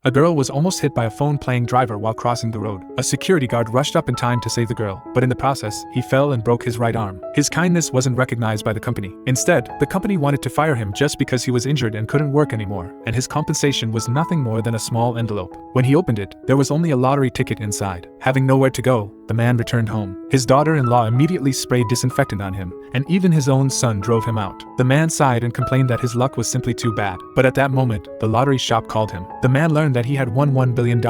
A girl was almost hit by a phone-playing driver while crossing the road. A security guard rushed up in time to save the girl, but in the process, he fell and broke his right arm. His kindness wasn't recognized by the company. Instead, the company wanted to fire him just because he was injured and couldn't work anymore, and his compensation was nothing more than a small envelope. When he opened it, there was only a lottery ticket inside. Having nowhere to go, the man returned home. His daughter-in-law immediately sprayed disinfectant on him, and even his own son drove him out. The man sighed and complained that his luck was simply too bad. But at that moment, the lottery shop called him. The man learned that he had won $1 billion.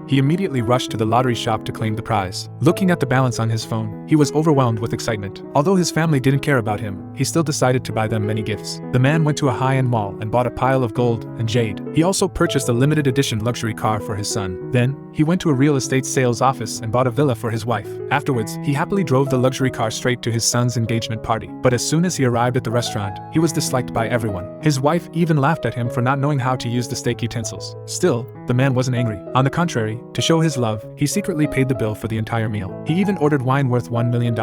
He immediately rushed to the lottery shop to claim the prize. Looking at the balance on his phone, he was overwhelmed with excitement. Although his family didn't care about him, he still decided to buy them many gifts. The man went to a high-end mall and bought a pile of gold and jade. He also purchased a limited edition luxury car for his son. Then, he went to a real estate sales office and bought a villa for his wife. Afterwards, he happily drove the luxury car straight to his son's engagement party. But as soon as he arrived at the restaurant, he was disliked by everyone. His wife even laughed at him for not knowing how to use the steak utensils. Still, the man wasn't angry. On the contrary, to show his love, he secretly paid the bill for the entire meal. He even ordered wine worth $1 million.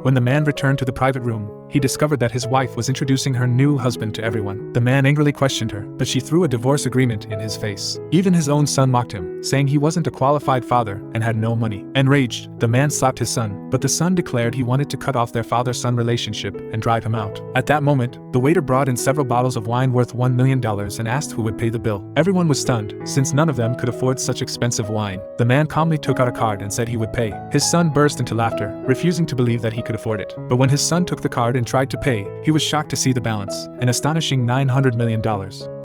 When the man returned to the private room, he discovered that his wife was introducing her new husband to everyone. The man angrily questioned her, but she threw a divorce agreement in his face. Even his own son mocked him, saying he wasn't a qualified father and had no money. Enraged, the man slapped his son, but the son declared he wanted to cut off their father-son relationship and drive him out. At that moment, the waiter brought in several bottles of wine worth $1 million and asked who would pay the bill. Everyone was stunned, since none of them could afford such expensive wine. The man calmly took out a card and said he would pay. His son burst into laughter, refusing to believe that he could afford it. But when his son took the card and tried to pay, he was shocked to see the balance, an astonishing $900 million.